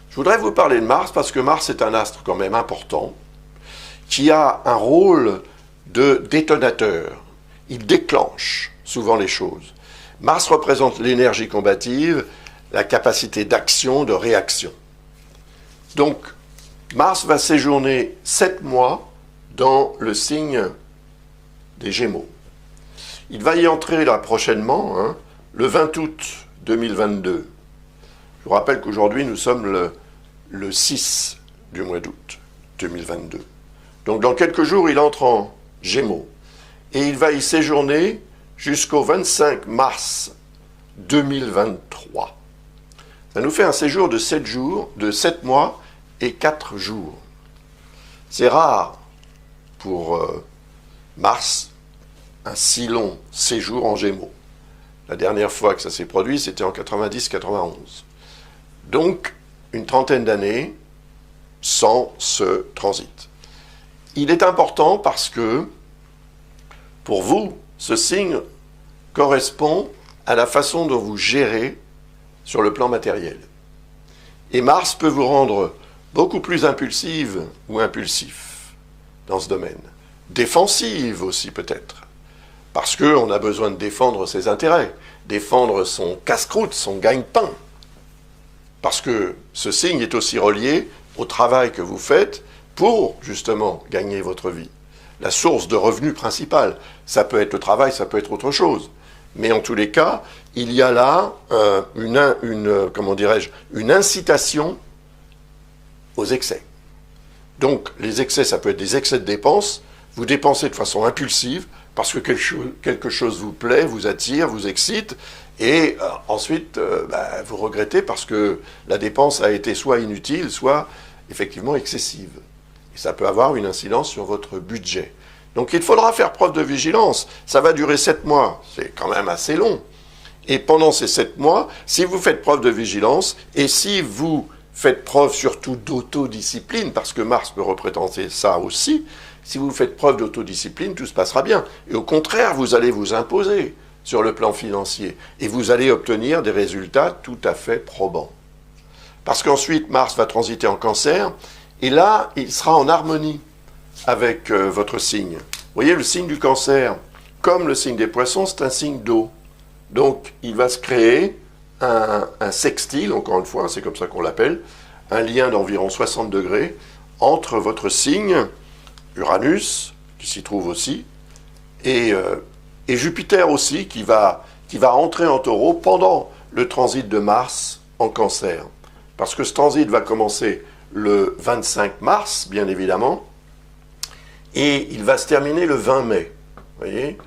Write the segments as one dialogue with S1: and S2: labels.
S1: Je voudrais vous parler de Mars parce que Mars est un astre quand même important qui a un rôle de détonateur. Il déclenche souvent les choses. Mars représente l'énergie combative, la capacité d'action, de réaction. Donc, Mars va séjourner 7 mois dans le signe des Gémeaux. Il va y entrer là prochainement, le 20 août 2022. Je vous rappelle qu'aujourd'hui, nous sommes le 6 du mois d'août 2022. Donc, dans quelques jours, il entre en Gémeaux. Et il va y séjourner jusqu'au 25 mars 2023. Ça nous fait un séjour de 7 mois et 4 jours. C'est rare pour Mars, un si long séjour en Gémeaux. La dernière fois que ça s'est produit, c'était en 90-91. Donc, une trentaine d'années sans ce transit. Il est important parce que, pour vous, ce signe correspond à la façon dont vous gérez sur le plan matériel. Et Mars peut vous rendre beaucoup plus impulsive ou impulsif dans ce domaine. Défensive aussi peut-être, parce qu'on a besoin de défendre ses intérêts, défendre son casse-croûte, son gagne-pain. Parce que ce signe est aussi relié au travail que vous faites pour justement gagner votre vie. La source de revenus principale, ça peut être le travail, ça peut être autre chose. Mais en tous les cas, il y a là une incitation aux excès. Donc, les excès, ça peut être des excès de dépenses. Vous dépensez de façon impulsive parce que quelque chose vous plaît, vous attire, vous excite. Et ensuite, vous regrettez parce que la dépense a été soit inutile, soit effectivement excessive. Et ça peut avoir une incidence sur votre budget. Donc il faudra faire preuve de vigilance. Ça va durer 7 mois, c'est quand même assez long. Et pendant ces 7 mois, si vous faites preuve de vigilance, et si vous faites preuve surtout d'autodiscipline, parce que Mars peut représenter ça aussi, si vous faites preuve d'autodiscipline, tout se passera bien. Et au contraire, vous allez vous imposer sur le plan financier. Et vous allez obtenir des résultats tout à fait probants. Parce qu'ensuite, Mars va transiter en Cancer, et là, il sera en harmonie avec votre signe. Vous voyez, le signe du Cancer, comme le signe des Poissons, c'est un signe d'eau. Donc, il va se créer un sextile, encore une fois, c'est comme ça qu'on l'appelle, un lien d'environ 60 degrés entre votre signe, Uranus, qui s'y trouve aussi, et Jupiter aussi, qui va entrer en Taureau pendant le transit de Mars en Cancer. Parce que ce transit va commencer le 25 mars, bien évidemment, et il va se terminer le 20 mai. Voyez,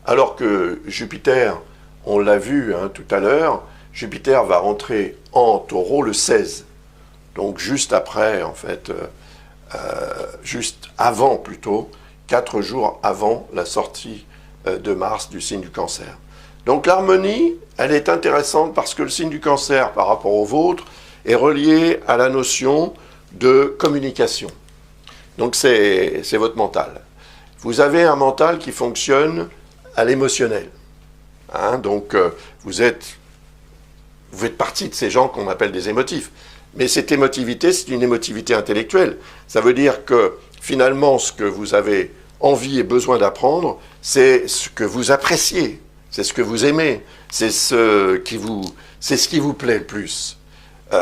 S1: alors que Jupiter, on l'a vu tout à l'heure, Jupiter va rentrer en Taureau le 16. Donc juste après, en fait, juste avant plutôt, 4 jours avant la sortie de Mars du signe du Cancer. Donc l'harmonie, elle est intéressante parce que le signe du Cancer, par rapport au vôtre, est relié à la notion de communication. Donc c'est votre mental. Vous avez un mental qui fonctionne à l'émotionnel. Donc vous faites partie de ces gens qu'on appelle des émotifs. Mais cette émotivité, c'est une émotivité intellectuelle. Ça veut dire que finalement, ce que vous avez envie et besoin d'apprendre, c'est ce que vous appréciez, c'est ce que vous aimez, c'est ce qui vous plaît le plus.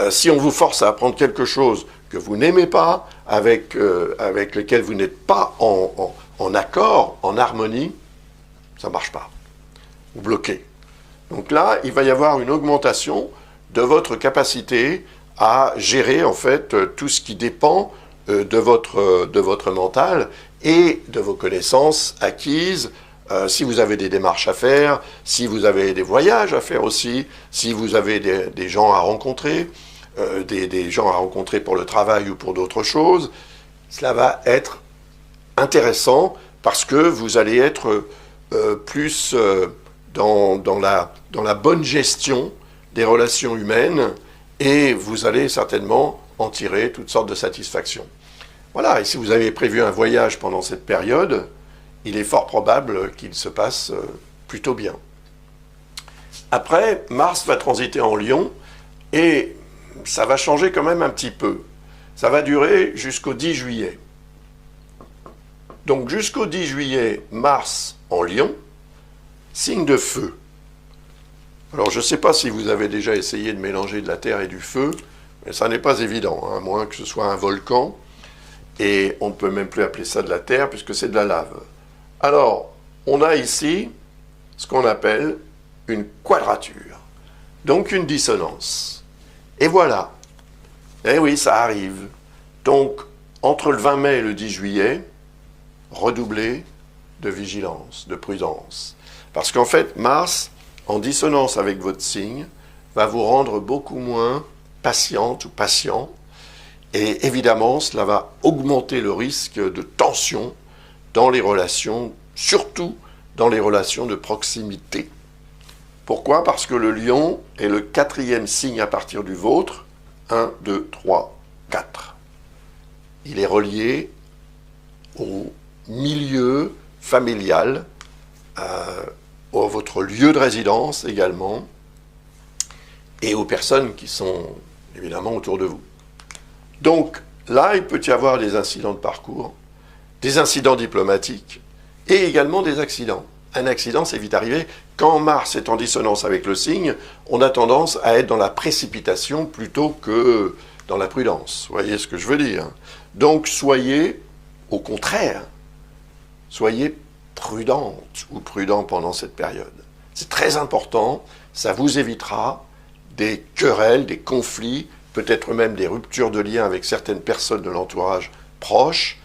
S1: Si on vous force à apprendre quelque chose que vous n'aimez pas, avec lequel vous n'êtes pas en accord, en harmonie, ça ne marche pas. Vous bloquez. Donc là, il va y avoir une augmentation de votre capacité à gérer en fait tout ce qui dépend de votre mental et de vos connaissances acquises, si vous avez des démarches à faire, si vous avez des voyages à faire aussi, si vous avez des gens à rencontrer, des gens à rencontrer pour le travail ou pour d'autres choses, cela va être intéressant parce que vous allez être plus dans la bonne gestion des relations humaines et vous allez certainement en tirer toutes sortes de satisfactions. Voilà, et si vous avez prévu un voyage pendant cette période, il est fort probable qu'il se passe plutôt bien. Après, Mars va transiter en Lion, et ça va changer quand même un petit peu. Ça va durer jusqu'au 10 juillet. Donc jusqu'au 10 juillet, Mars en Lion, signe de feu. Alors je ne sais pas si vous avez déjà essayé de mélanger de la terre et du feu, mais ça n'est pas évident, hein, à moins que ce soit un volcan, et on ne peut même plus appeler ça de la terre puisque c'est de la lave. Alors, on a ici ce qu'on appelle une quadrature, donc une dissonance. Et voilà, eh oui, ça arrive. Donc, entre le 20 mai et le 10 juillet, redoublez de vigilance, de prudence. Parce qu'en fait, Mars, en dissonance avec votre signe, va vous rendre beaucoup moins patiente ou patient. Et évidemment, cela va augmenter le risque de tension dans les relations, surtout dans les relations de proximité. Pourquoi? Parce que le Lion est le 4e signe à partir du vôtre. 1, 2, 3, 4. Il est relié au milieu familial, à votre lieu de résidence également, et aux personnes qui sont évidemment autour de vous. Donc là, il peut y avoir des incidents de parcours, des incidents diplomatiques, et également des accidents. Un accident, c'est vite arrivé. Quand Mars est en dissonance avec le signe, on a tendance à être dans la précipitation plutôt que dans la prudence. Vous voyez ce que je veux dire? Donc soyez, au contraire, soyez prudente ou prudent pendant cette période. C'est très important, ça vous évitera des querelles, des conflits, peut-être même des ruptures de lien avec certaines personnes de l'entourage proche,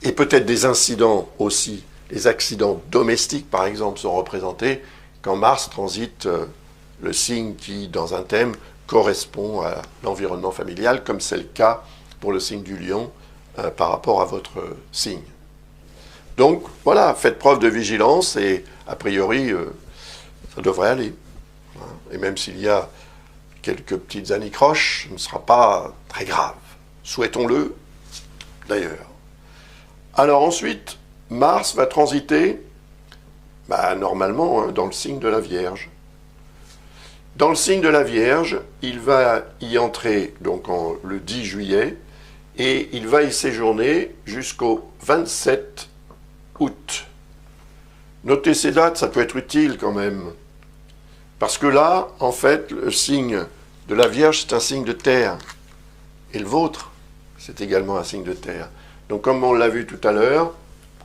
S1: et peut-être des incidents aussi. Les accidents domestiques, par exemple, sont représentés quand Mars transite le signe qui, dans un thème, correspond à l'environnement familial, comme c'est le cas pour le signe du Lion par rapport à votre signe. Donc, voilà, faites preuve de vigilance et, a priori, ça devrait aller. Et même s'il y a quelques petites anicroches, ce ne sera pas très grave. Souhaitons-le, d'ailleurs. Alors ensuite, Mars va transiter, normalement, dans le signe de la Vierge. Dans le signe de la Vierge, il va y entrer donc le 10 juillet et il va y séjourner jusqu'au 27 août. Notez ces dates, ça peut être utile quand même. Parce que là, en fait, le signe de la Vierge, c'est un signe de terre. Et le vôtre, c'est également un signe de terre. Donc comme on l'a vu tout à l'heure,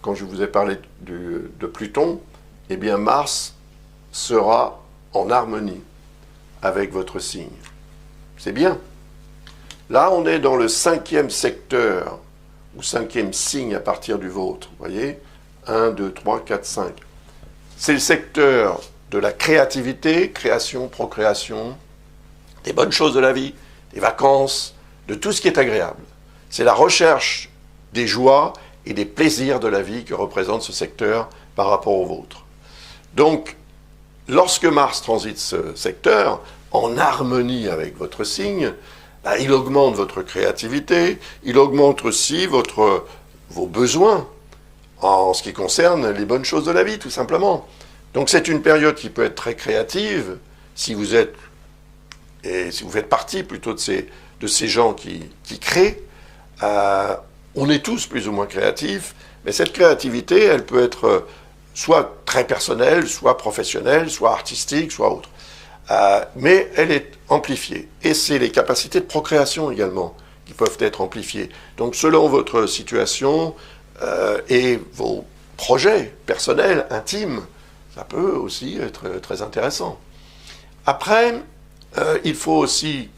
S1: quand je vous ai parlé de Pluton, eh bien Mars sera en harmonie avec votre signe. C'est bien. Là, on est dans le 5e secteur, ou 5e signe à partir du vôtre. Vous voyez? 1, 2, 3, 4, 5. C'est le secteur de la créativité, création, procréation, des bonnes choses de la vie, des vacances, de tout ce qui est agréable. C'est la recherche des joies et des plaisirs de la vie que représente ce secteur par rapport au vôtre. Donc, lorsque Mars transite ce secteur, en harmonie avec votre signe, il augmente votre créativité, il augmente aussi vos besoins en ce qui concerne les bonnes choses de la vie, tout simplement. Donc c'est une période qui peut être très créative, si vous faites partie plutôt de ces gens qui créent. On est tous plus ou moins créatifs, mais cette créativité, elle peut être soit très personnelle, soit professionnelle, soit artistique, soit autre. Mais elle est amplifiée. Et c'est les capacités de procréation également qui peuvent être amplifiées. Donc selon votre situation et vos projets personnels, intimes, ça peut aussi être très intéressant. Après, il faut aussi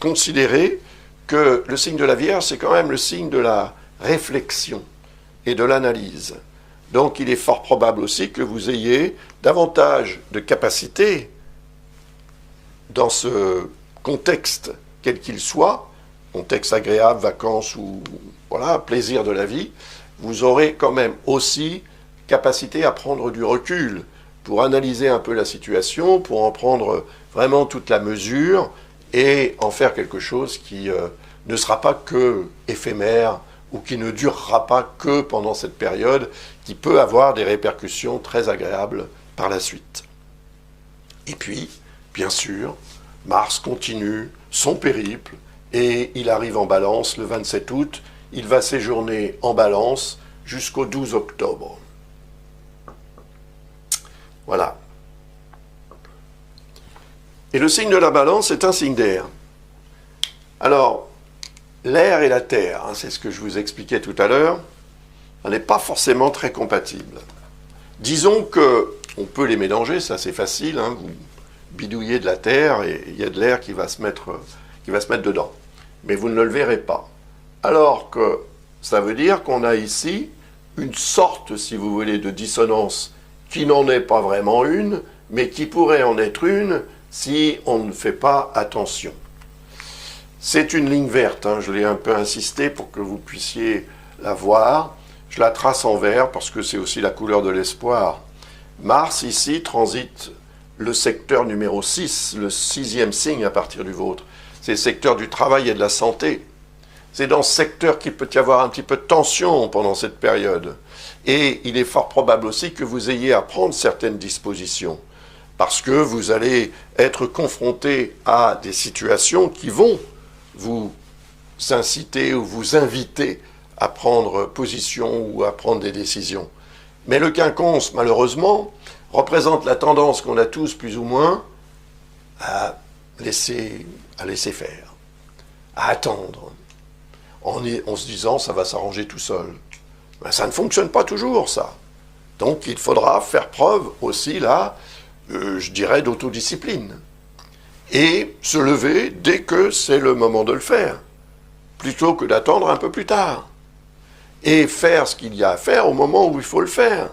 S1: considérer que le signe de la Vierge, c'est quand même le signe de la réflexion et de l'analyse. Donc il est fort probable aussi que vous ayez davantage de capacités dans ce contexte, quel qu'il soit, contexte agréable, vacances ou plaisir de la vie, vous aurez quand même aussi capacité à prendre du recul pour analyser un peu la situation, pour en prendre vraiment toute la mesure et en faire quelque chose qui ne sera pas que éphémère ou qui ne durera pas que pendant cette période, qui peut avoir des répercussions très agréables par la suite. Et puis, bien sûr, Mars continue son périple et il arrive en Balance le 27 août. Il va séjourner en Balance jusqu'au 12 octobre. Voilà. Et le signe de la Balance est un signe d'air. Alors, l'air et la terre, c'est ce que je vous expliquais tout à l'heure, on n'est pas forcément très compatibles. Disons que on peut les mélanger, ça c'est facile, vous bidouillez de la terre et il y a de l'air qui va se mettre dedans. Mais vous ne le verrez pas. Alors que ça veut dire qu'on a ici une sorte, si vous voulez, de dissonance qui n'en est pas vraiment une, mais qui pourrait en être une si on ne fait pas attention. C'est une ligne verte, je l'ai un peu insisté pour que vous puissiez la voir. Je la trace en vert parce que c'est aussi la couleur de l'espoir. Mars, ici, transite le secteur numéro 6, le 6e signe à partir du vôtre. C'est le secteur du travail et de la santé. C'est dans ce secteur qu'il peut y avoir un petit peu de tension pendant cette période. Et il est fort probable aussi que vous ayez à prendre certaines dispositions, parce que vous allez être confronté à des situations qui vont vous inciter ou vous inviter à prendre position ou à prendre des décisions. Mais le quinconce, malheureusement, représente la tendance qu'on a tous plus ou moins à laisser faire, à attendre, en se disant ça va s'arranger tout seul. Ben, ça ne fonctionne pas toujours, ça. Donc il faudra faire preuve aussi, là, je dirais, d'autodiscipline. Et se lever dès que c'est le moment de le faire, plutôt que d'attendre un peu plus tard. Et faire ce qu'il y a à faire au moment où il faut le faire,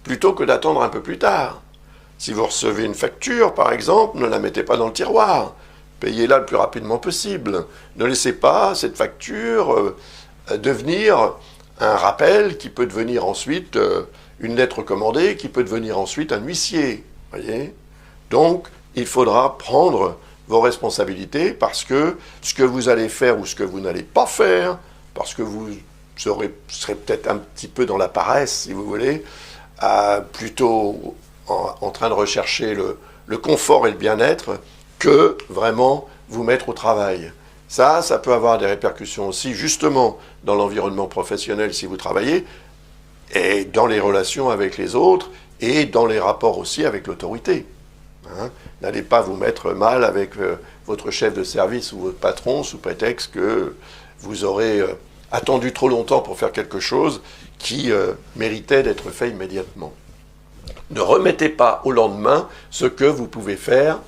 S1: plutôt que d'attendre un peu plus tard. Si vous recevez une facture, par exemple, ne la mettez pas dans le tiroir. Payez-la le plus rapidement possible. Ne laissez pas cette facture devenir un rappel qui peut devenir ensuite une lettre commandée, qui peut devenir ensuite un huissier. Voyez ? Donc, il faudra prendre vos responsabilités parce que ce que vous allez faire ou ce que vous n'allez pas faire, parce que vous serez peut-être un petit peu dans la paresse, si vous voulez, plutôt en train de rechercher le confort et le bien-être, que vraiment vous mettre au travail. Ça peut avoir des répercussions aussi, justement, dans l'environnement professionnel si vous travaillez, et dans les relations avec les autres, et dans les rapports aussi avec l'autorité. N'allez pas vous mettre mal avec votre chef de service ou votre patron sous prétexte que vous aurez attendu trop longtemps pour faire quelque chose qui méritait d'être fait immédiatement. Ne remettez pas au lendemain ce que vous pouvez faire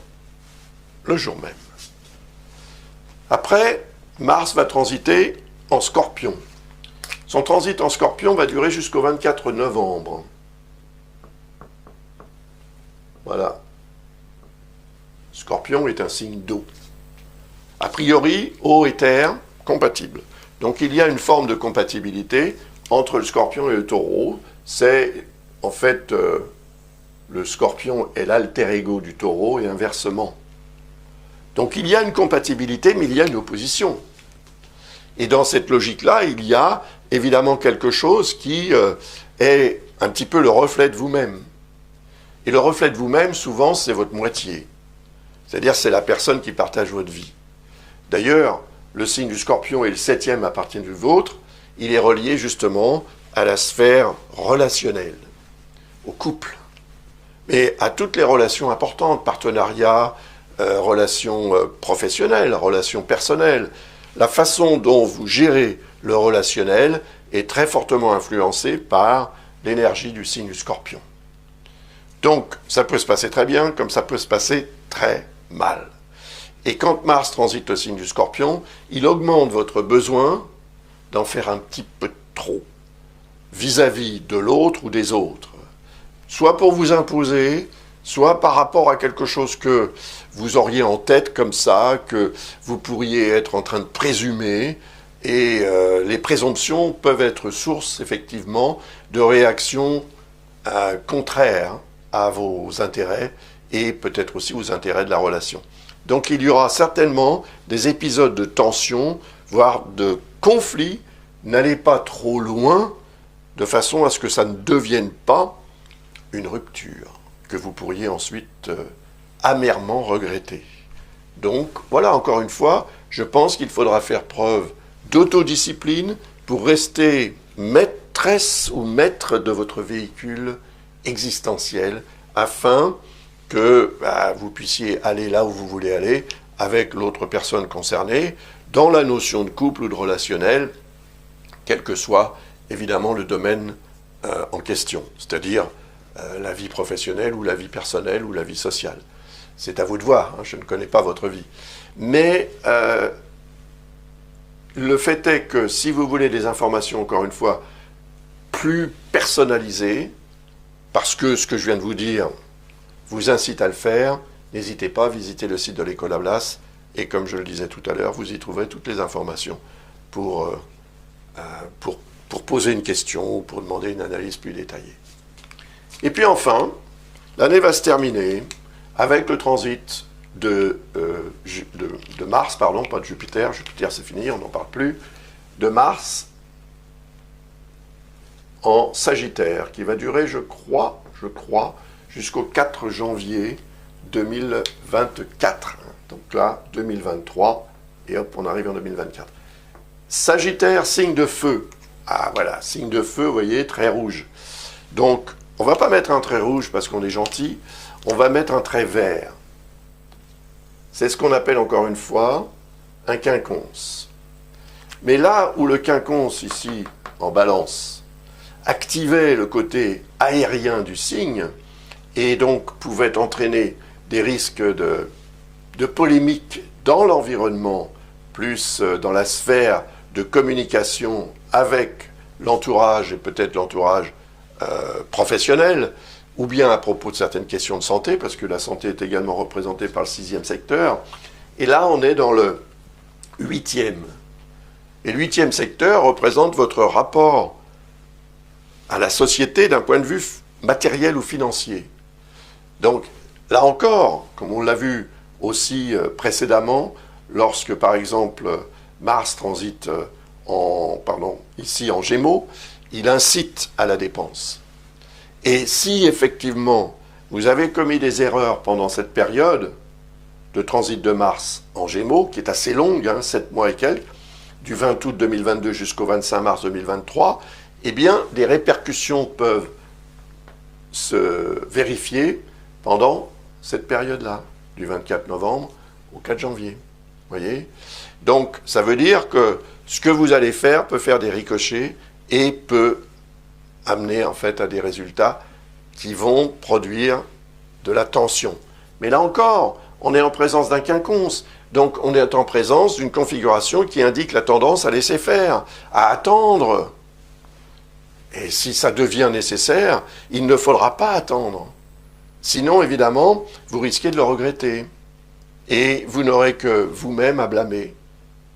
S1: le jour même. Après, Mars va transiter en Scorpion. Son transit en Scorpion va durer jusqu'au 24 novembre. Voilà. Scorpion est un signe d'eau. A priori, eau et terre, compatibles. Donc il y a une forme de compatibilité entre le Scorpion et le Taureau. C'est en fait le Scorpion est l'alter ego du Taureau et inversement. Donc il y a une compatibilité, mais il y a une opposition. Et dans cette logique-là, il y a évidemment quelque chose qui est un petit peu le reflet de vous-même. Et le reflet de vous-même, souvent, c'est votre moitié. C'est-à-dire, c'est la personne qui partage votre vie. D'ailleurs, le signe du Scorpion est le 7e à partir du vôtre. Il est relié justement à la sphère relationnelle, au couple, mais à toutes les relations importantes, partenariats, relations professionnelles, relations personnelles. La façon dont vous gérez le relationnel est très fortement influencée par l'énergie du signe du Scorpion. Donc, ça peut se passer très bien, comme ça peut se passer très mal. Et quand Mars transite le signe du Scorpion, il augmente votre besoin d'en faire un petit peu trop, vis-à-vis de l'autre ou des autres. Soit pour vous imposer, soit par rapport à quelque chose que vous auriez en tête comme ça, que vous pourriez être en train de présumer, et les présomptions peuvent être source, effectivement, de réactions contraires à vos intérêts, et peut-être aussi aux intérêts de la relation. Donc il y aura certainement des épisodes de tension, voire de conflit. N'allez pas trop loin, de façon à ce que ça ne devienne pas une rupture, que vous pourriez ensuite amèrement regretter. Donc voilà, encore une fois, je pense qu'il faudra faire preuve d'autodiscipline pour rester maîtresse ou maître de votre véhicule existentiel afin que vous puissiez aller là où vous voulez aller avec l'autre personne concernée dans la notion de couple ou de relationnel, quel que soit évidemment le domaine en question, c'est-à-dire la vie professionnelle ou la vie personnelle ou la vie sociale. C'est à vous de voir, hein, je ne connais pas votre vie. Mais le fait est que si vous voulez des informations, encore une fois, plus personnalisées, parce que ce que je viens de vous dire vous incite à le faire, n'hésitez pas à visiter le site de l'École Ablas, et comme je le disais tout à l'heure, vous y trouverez toutes les informations pour poser une question ou pour demander une analyse plus détaillée. Et puis enfin, l'année va se terminer avec le transit de Mars, pardon, pas de Jupiter, Jupiter c'est fini, on n'en parle plus, de Mars en Sagittaire, qui va durer, je crois, jusqu'au 4 janvier 2024. Donc là, 2023, et hop, on arrive en 2024. Sagittaire, signe de feu. Ah voilà, signe de feu, vous voyez, trait rouge. Donc, on ne va pas mettre un trait rouge parce qu'on est gentil, on va mettre un trait vert. C'est ce qu'on appelle encore une fois un quinconce. Mais là où le quinconce, ici, en balance, activait le côté aérien du signe, et donc pouvait entraîner des risques de polémique dans l'environnement, plus dans la sphère de communication avec l'entourage, et peut-être l'entourage professionnel, ou bien à propos de certaines questions de santé, parce que la santé est également représentée par le 6e secteur. Et là, on est dans le 8e. Et le 8e secteur représente votre rapport à la société d'un point de vue matériel ou financier. Donc, là encore, comme on l'a vu aussi précédemment, lorsque, par exemple, Mars transite ici en Gémeaux, il incite à la dépense. Et si, effectivement, vous avez commis des erreurs pendant cette période de transit de Mars en Gémeaux, qui est assez longue, 7 mois et quelques, du 20 août 2022 jusqu'au 25 mars 2023, eh bien, des répercussions peuvent se vérifier pendant cette période-là, du 24 novembre au 4 janvier. Voyez ? Donc, ça veut dire que ce que vous allez faire peut faire des ricochets et peut amener en fait à des résultats qui vont produire de la tension. Mais là encore, on est en présence d'un quinconce, donc on est en présence d'une configuration qui indique la tendance à laisser faire, à attendre. Et si ça devient nécessaire, il ne faudra pas attendre. Sinon, évidemment, vous risquez de le regretter. Et vous n'aurez que vous-même à blâmer.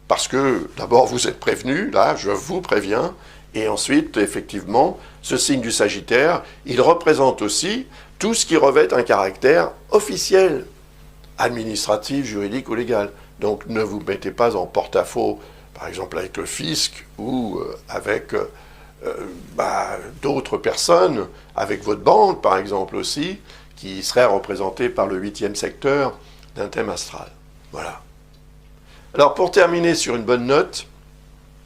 S1: Parce que, d'abord, vous êtes prévenu, là, je vous préviens, et ensuite, effectivement, ce signe du Sagittaire, il représente aussi tout ce qui revêt un caractère officiel, administratif, juridique ou légal. Donc, ne vous mettez pas en porte-à-faux, par exemple avec le fisc ou avec d'autres personnes, avec votre banque, par exemple aussi, qui serait représentée par le 8e secteur d'un thème astral. Voilà. Alors, pour terminer sur une bonne note,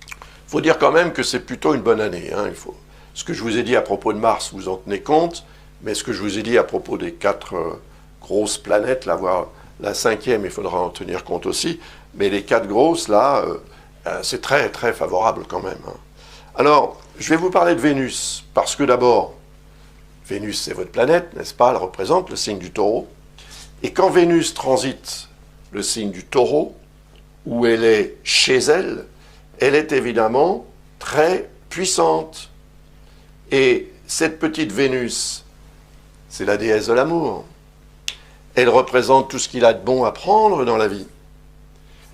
S1: il faut dire quand même que c'est plutôt une bonne année. Ce que je vous ai dit à propos de Mars, vous en tenez compte, mais ce que je vous ai dit à propos des 4 grosses planètes, là, voire la 5e, il faudra en tenir compte aussi, mais les 4 grosses, là, c'est très, très favorable quand même. Alors, je vais vous parler de Vénus, parce que d'abord, Vénus, c'est votre planète, n'est-ce pas? Elle représente le signe du Taureau. Et quand Vénus transite le signe du Taureau, où elle est chez elle, elle est évidemment très puissante. Et cette petite Vénus, c'est la déesse de l'amour. Elle représente tout ce qu'il a de bon à prendre dans la vie.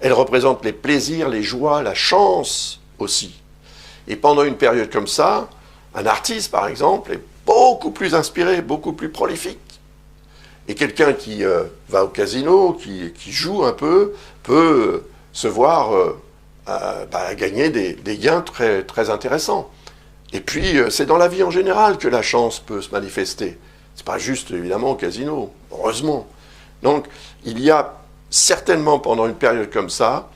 S1: Elle représente les plaisirs, les joies, la chance aussi. Et pendant une période comme ça, un artiste, par exemple, est beaucoup plus inspiré, beaucoup plus prolifique. Et quelqu'un qui va au casino, qui joue un peu, peut se voir gagner des gains très, très intéressants. Et puis, c'est dans la vie en général que la chance peut se manifester. C'est pas juste, évidemment, au casino, heureusement. Donc, il y a certainement pendant une période comme ça,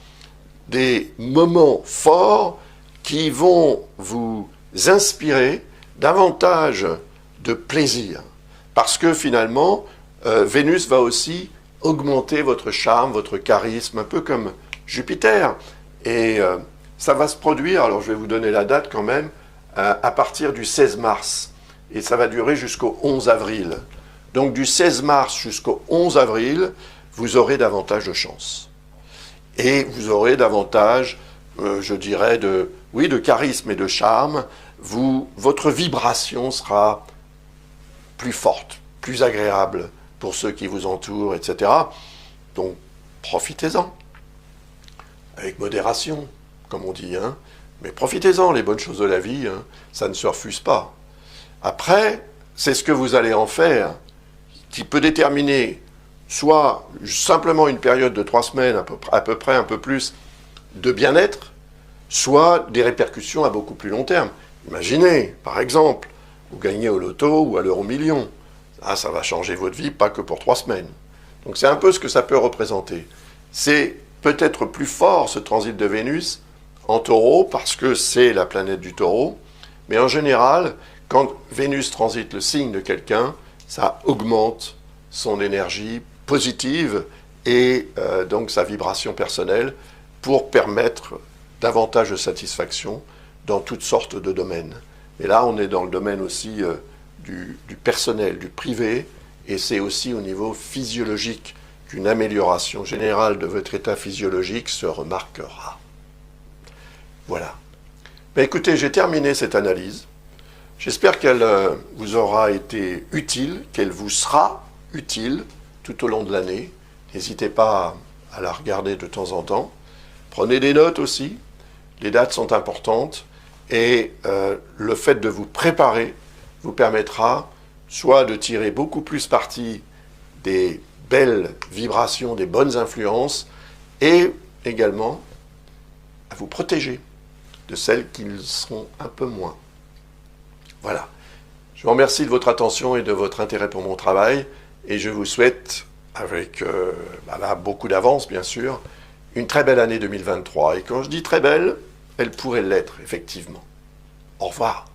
S1: des moments forts qui vont vous inspirer davantage de plaisir. Parce que finalement, Vénus va aussi augmenter votre charme, votre charisme, un peu comme Jupiter. Et ça va se produire, alors je vais vous donner la date quand même, à partir du 16 mars. Et ça va durer jusqu'au 11 avril. Donc du 16 mars jusqu'au 11 avril, vous aurez davantage de chance. Et vous aurez davantage, je dirais, de charisme et de charme. Votre vibration sera plus forte, plus agréable pour ceux qui vous entourent, etc. Donc, profitez-en. Avec modération, comme on dit, hein. Mais profitez-en, les bonnes choses de la vie, hein, ça ne se refuse pas. Après, c'est ce que vous allez en faire qui peut déterminer soit simplement une période de 3 semaines, à peu près un peu plus, de bien-être, soit des répercussions à beaucoup plus long terme. Imaginez, par exemple, vous gagnez au loto ou à l'euro-million. Ça va changer votre vie, pas que pour 3 semaines. Donc c'est un peu ce que ça peut représenter. C'est peut-être plus fort ce transit de Vénus en taureau, parce que c'est la planète du taureau, mais en général, quand Vénus transite le signe de quelqu'un, ça augmente son énergie positive et donc sa vibration personnelle pour permettre davantage de satisfaction dans toutes sortes de domaines. Et là, on est dans le domaine aussi du personnel, du privé, et c'est aussi au niveau physiologique qu'une amélioration générale de votre état physiologique se remarquera. Voilà. Ben écoutez, j'ai terminé cette analyse. J'espère qu'elle vous aura été utile, qu'elle vous sera utile tout au long de l'année. N'hésitez pas à la regarder de temps en temps. Prenez des notes aussi. Les dates sont importantes. Et le fait de vous préparer vous permettra soit de tirer beaucoup plus parti des belles vibrations, des bonnes influences, et également à vous protéger de celles qui le seront un peu moins. Voilà. Je vous remercie de votre attention et de votre intérêt pour mon travail, et je vous souhaite, avec là, beaucoup d'avance bien sûr, une très belle année 2023. Et quand je dis très belle, elle pourrait l'être, effectivement. Au revoir.